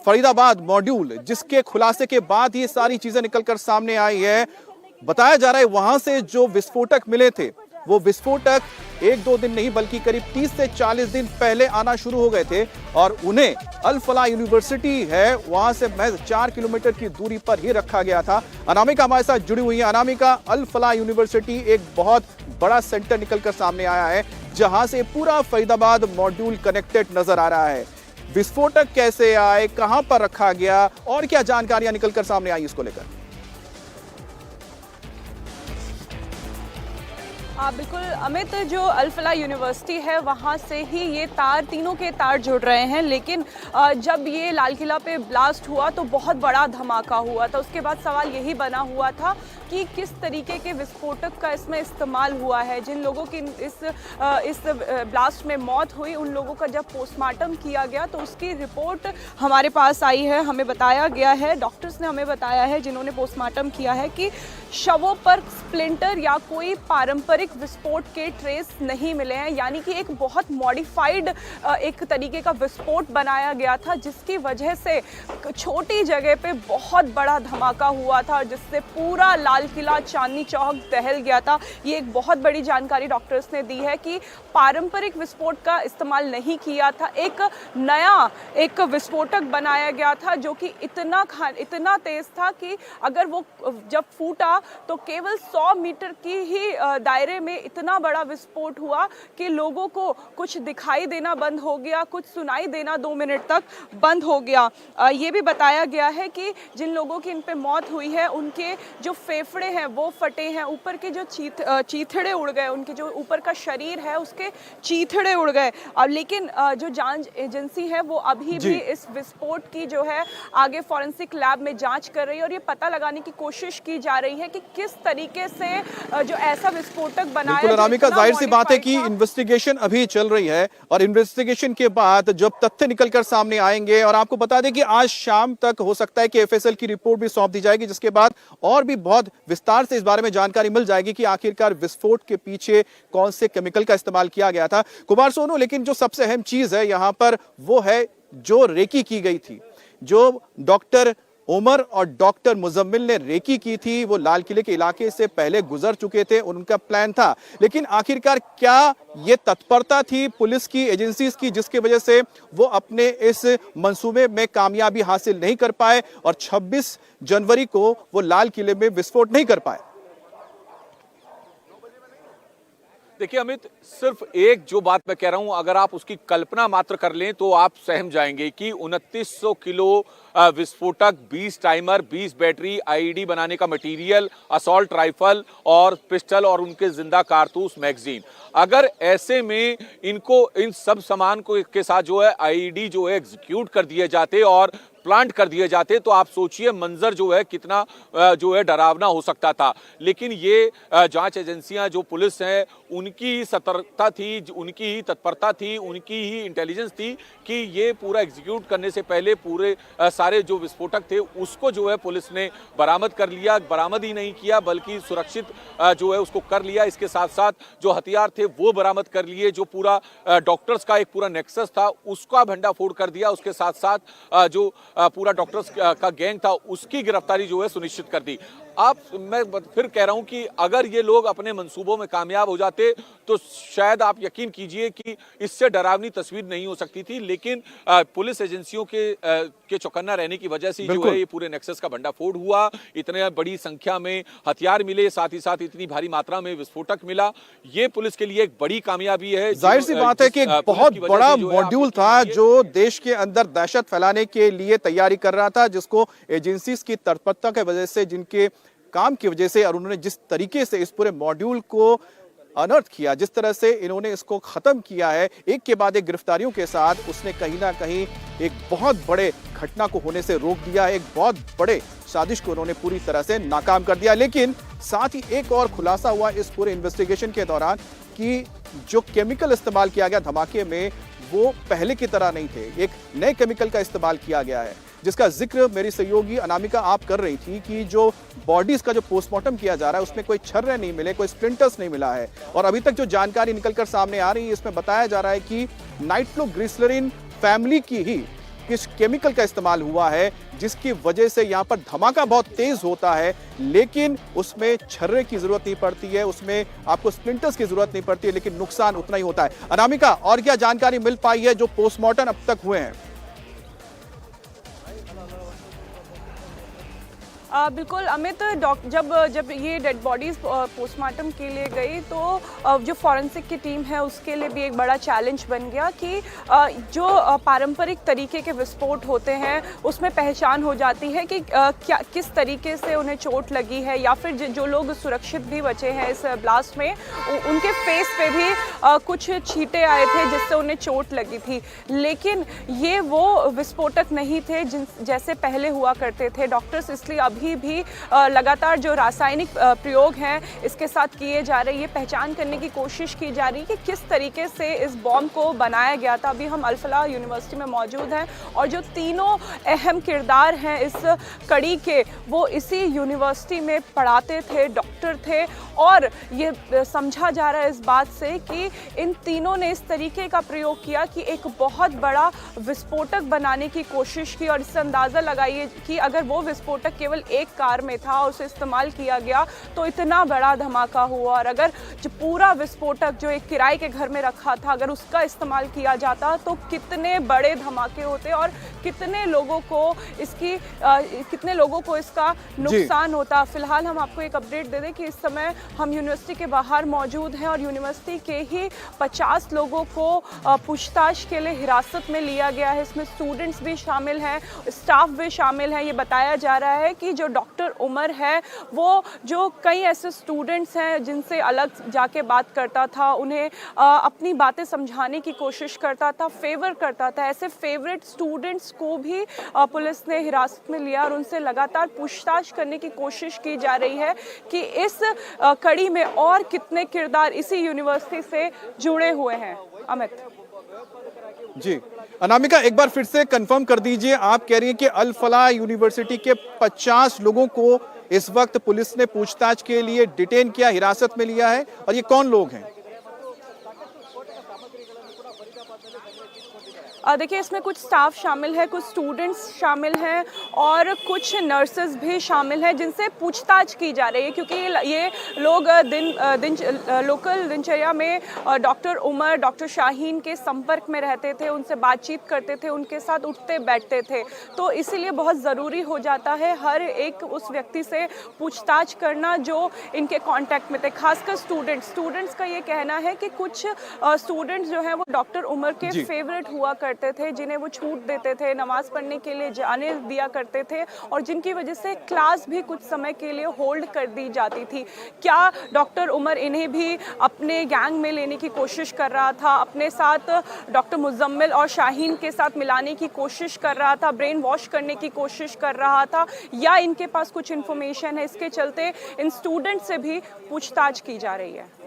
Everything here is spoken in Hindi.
फरीदाबाद मॉड्यूल, जिसके खुलासे के बाद ये सारी चीजें निकलकर सामने आई है। बताया जा रहा है वहां से जो विस्फोटक मिले थे, वो विस्फोटक एक दो दिन नहीं बल्कि करीब 30 से 40 दिन पहले आना शुरू हो गए थे और उन्हें अल फलाह यूनिवर्सिटी है वहां से महज 4 किलोमीटर की दूरी पर ही रखा गया था। अनामिका हमारे साथ जुड़ी हुई है। अनामिका, अल फलाह यूनिवर्सिटी एक बहुत बड़ा सेंटर निकलकर सामने आया है जहां से पूरा फरीदाबाद मॉड्यूल कनेक्टेड नजर आ रहा है। विस्फोटक कैसे आए, कहां पर रखा गया और क्या जानकारियां निकलकर सामने आई इसको लेकर? बिल्कुल अमित, जो अल फलाह यूनिवर्सिटी है वहाँ से ही ये तार, तीनों के तार जुड़ रहे हैं। लेकिन जब ये लाल किला पे ब्लास्ट हुआ तो बहुत बड़ा धमाका हुआ था। उसके बाद सवाल यही बना हुआ था कि किस तरीके के विस्फोटक का इसमें इस्तेमाल हुआ है। जिन लोगों की इस ब्लास्ट में मौत हुई, उन लोगों का जब पोस्टमार्टम किया गया तो उसकी रिपोर्ट हमारे पास आई है। हमें बताया गया है, डॉक्टर्स ने हमें बताया है जिन्होंने पोस्टमार्टम किया है, कि शवों पर स्प्लिंटर या कोई पारंपरिक विस्फोट के ट्रेस नहीं मिले हैं। यानी कि एक बहुत मॉडिफाइड एक तरीके का विस्फोट बनाया गया था, जिसकी वजह से छोटी जगह पे बहुत बड़ा धमाका हुआ था, जिससे पूरा लाल किला, चांदनी चौक दहल गया था। ये एक बहुत बड़ी जानकारी डॉक्टर्स ने दी है कि पारंपरिक विस्फोट का इस्तेमाल नहीं किया था, एक नया एक विस्फोटक बनाया गया था जो कि इतना तेज था कि अगर वो जब फूटा तो केवल 100 मीटर की ही दायरे में इतना बड़ा विस्फोट हुआ कि लोगों को कुछ दिखाई देना बंद हो गया, कुछ सुनाई देना 2 मिनट तक बंद हो गया। ये भी बताया गया है कि जिन लोगों की इन पे मौत हुई है उनके जो फेफड़े हैं वो फटे हैं, ऊपर के जो चीथड़े उड़ गए, उनके जो ऊपर का शरीर है उसके चीथड़े उड़ गए। अब लेकिन जो जांच एजेंसी है वो अभी भी इस विस्फोट की जो है आगे फॉरेंसिक लैब में जांच कर रही है और ये पता लगाने की कोशिश की जा रही है कि किस तरीके से जो ऐसा विस्फोटक बनाया। बिल्कुल अनामिका, जाहिर सी बात है कि इन्वेस्टिगेशन अभी चल रही है और इन्वेस्टिगेशन के बाद जब तथ्य निकलकर सामने आएंगे, और आपको बता दें कि आज शाम तक हो सकता है कि एफएसएल की रिपोर्ट भी सौंप दी जाएगी, जिसके बाद और भी बहुत विस्तार से इस बारे में जानकारी मिल जाएगी कि आखिरकार विस्फोट के पीछे कौन से केमिकल का इस्तेमाल किया गया था। कुमार सोनू, लेकिन जो सबसे अहम चीज है यहां पर वो है जो रेकी की गई थी, जो डॉक्टर उमर और डॉक्टर मुजम्मिल ने रेकी की थी, वो लाल किले के इलाके से पहले गुजर चुके थे, उनका प्लान था। लेकिन आखिरकार क्या ये तत्परता थी पुलिस की, एजेंसीज की, जिसकी वजह से वो अपने इस मंसूबे में कामयाबी हासिल नहीं कर पाए और 26 जनवरी को वो लाल किले में विस्फोट नहीं कर पाए? देखिए अमित, सिर्फ एक जो बात मैं कह रहा हूं, अगर आप उसकी कल्पना मात्र कर लें तो आप सहम जाएंगे कि 2900 किलो विस्फोटक, 20 टाइमर, 20 बैटरी, आईईडी बनाने का मटेरियल, असॉल्ट राइफल और पिस्टल और उनके जिंदा कारतूस, मैगजीन। अगर ऐसे में इनको इन सब सामान को के साथ जो है आईईडी जो है एग्जीक्यूट कर दिए जाते और प्लांट कर दिए जाते तो आप सोचिए मंजर जो है कितना जो है डरावना हो सकता था। लेकिन ये जांच एजेंसियां, जो पुलिस है, उनकी ही सतर्कता थी, उनकी ही तत्परता थी, उनकी ही इंटेलिजेंस थी कि ये पूरा एग्जीक्यूट करने से पहले पूरे सारे जो विस्फोटक थे उसको जो है पुलिस ने बरामद कर लिया। बरामद ही नहीं किया बल्कि सुरक्षित जो है उसको कर लिया। इसके साथ साथ जो हथियार थे वो बरामद कर लिए। जो पूरा डॉक्टर्स का एक पूरा नेक्सस था उसका भंडाफोड़ कर दिया। उसके साथ साथ जो पूरा डॉक्टर्स का गैंग था उसकी गिरफ्तारी जो है सुनिश्चित कर दी। अब मैं फिर कह रहा हूं कि अगर ये लोग अपने मंसूबों में कामयाब हो जाते तो शायद आप यकीन कीजिए कि इससे डरावनी तस्वीर नहीं हो सकती थी। लेकिन पुलिस एजेंसियों के चौकन्ना रहने की वजह से जो है ये पूरे नेक्सस का भंडाफोड़ हुआ। इतने बड़ी संख्या में हथियार मिले, साथ ही साथ इतनी भारी मात्रा में विस्फोटक मिला। ये पुलिस के लिए एक बड़ी कामयाबी है। जाहिर सी बात है कि एक बहुत बड़ा मॉड्यूल था जो देश के अंदर दहशत फैलाने के लिए तैयारी कर रहा था, जिसको एजेंसीज की तत्परता की वजह से, जिनके काम की वजह से, और उन्होंने जिस तरीके से इस पूरे मॉड्यूल को अनर्थ किया, जिस तरह से इन्होंने इसको खत्म किया है एक के बाद एक गिरफ्तारियों के साथ, उसने कहीं ना कहीं एक बहुत बड़े घटना को होने से रोक दिया। एक बहुत बड़े साजिश को उन्होंने पूरी तरह से नाकाम कर दिया। लेकिन साथ ही एक और खुलासा हुआ इस पूरे इन्वेस्टिगेशन के दौरान कि जो केमिकल इस्तेमाल किया गया धमाके में वो पहले की तरह नहीं थे, एक नए केमिकल का इस्तेमाल किया गया है, जिसका जिक्र मेरी सहयोगी अनामिका आप कर रही थी कि जो बॉडीज का जो पोस्टमार्टम किया जा रहा है उसमें कोई छर्रे नहीं मिले, कोई स्प्लिंटर्स नहीं मिला है। और अभी तक जो जानकारी निकलकर सामने आ रही है इसमें बताया जा रहा है कि नाइट्रोग्लिसरीन फैमिली की ही किस केमिकल का इस्तेमाल हुआ है जिसकी वजह से यहाँ पर धमाका बहुत तेज होता है, लेकिन उसमें छर्रे की जरूरत नहीं पड़ती है, उसमें आपको स्प्लिंटर्स की जरूरत नहीं पड़ती है, लेकिन नुकसान उतना ही होता है। अनामिका, और क्या जानकारी मिल पाई है जो पोस्टमार्टम अब तक हुए हैं? बिल्कुल अमित, जब ये डेड बॉडीज पोस्टमार्टम के लिए गई तो जो फॉरेंसिक की टीम है उसके लिए भी एक बड़ा चैलेंज बन गया कि जो पारंपरिक तरीके के विस्फोट होते हैं उसमें पहचान हो जाती है कि किस तरीके से उन्हें चोट लगी है, या फिर जो लोग सुरक्षित भी बचे हैं इस ब्लास्ट में उनके फेस पे भी कुछ छींटे आए थे जिससे उन्हें चोट लगी थी। लेकिन ये वो विस्फोटक नहीं थे जैसे पहले हुआ करते थे। डॉक्टर्स इसलिए अभी भी लगातार जो रासायनिक प्रयोग हैं इसके साथ किए जा रहे हैं, ये पहचान करने की कोशिश की जा रही है कि किस तरीके से इस बॉम्ब को बनाया गया था। अभी हम अल फलाह यूनिवर्सिटी में मौजूद हैं और जो तीनों अहम किरदार हैं इस कड़ी के, वो इसी यूनिवर्सिटी में पढ़ाते थे, डॉक्टर थे, और ये समझा जा रहा है इस बात से कि इन तीनों ने इस तरीके का प्रयोग किया कि एक बहुत बड़ा विस्फोटक बनाने की कोशिश की। और इससे अंदाज़ा लगाइए कि अगर वो विस्फोटक केवल एक कार में था और उसे इस्तेमाल किया गया तो इतना बड़ा धमाका हुआ, और अगर जो पूरा विस्फोटक जो एक किराए के घर में रखा था अगर उसका इस्तेमाल किया जाता तो कितने बड़े धमाके होते और कितने लोगों को इसका नुकसान होता। फिलहाल हम आपको एक अपडेट दे दें कि इस समय हम यूनिवर्सिटी के बाहर मौजूद हैं और यूनिवर्सिटी के ही 50 लोगों को पूछताछ के लिए हिरासत में लिया गया है। इसमें स्टूडेंट्स भी शामिल हैं, स्टाफ भी शामिल हैं। ये बताया जा रहा है कि जो डॉक्टर उमर है वो जो कई ऐसे स्टूडेंट्स हैं जिनसे अलग जाके बात करता था, उन्हें अपनी बातें समझाने की कोशिश करता था, फेवर करता था। ऐसे फेवरेट स्टूडेंट्स को भी पुलिस ने हिरासत में लिया और उनसे लगातार पूछताछ करने की कोशिश की जा रही है कि इस कड़ी में और कितने किरदार इसी यूनिवर्सिटी से जुड़े हुए हैं। अमित जी, अनामिका एक बार फिर से कंफर्म कर दीजिए, आप कह रही हैं कि अल फलाह यूनिवर्सिटी के 50 लोगों को इस वक्त पुलिस ने पूछताछ के लिए डिटेन किया, हिरासत में लिया है, और ये कौन लोग हैं? देखिए, इसमें कुछ स्टाफ शामिल है, कुछ स्टूडेंट्स शामिल हैं और कुछ नर्सेज भी शामिल हैं जिनसे पूछताछ की जा रही है, क्योंकि ये लोग लोकल दिनचर्या में डॉक्टर उमर, डॉक्टर शाहीन के संपर्क में रहते थे, उनसे बातचीत करते थे, उनके साथ उठते बैठते थे। तो इसीलिए बहुत ज़रूरी हो जाता है हर एक उस व्यक्ति से पूछताछ करना जो इनके कांटेक्ट में थे, खासकर स्टूडेंट्स का ये कहना है कि कुछ स्टूडेंट्स जो हैं वो डॉक्टर उमर के फेवरेट हुआ करते थे, जिन्हें वो छूट देते थे, नमाज पढ़ने के लिए जाने दिया करते थे और जिनकी वजह से क्लास भी कुछ समय के लिए होल्ड कर दी जाती थी। क्या डॉक्टर उमर इन्हें भी अपने गैंग में लेने की कोशिश कर रहा था, अपने साथ डॉक्टर मुजम्मिल और शाहीन के साथ मिलाने की कोशिश कर रहा था, ब्रेन वॉश करने की कोशिश कर रहा था, या इनके पास कुछ इन्फॉर्मेशन है? इसके चलते इन स्टूडेंट से भी पूछताछ की जा रही है।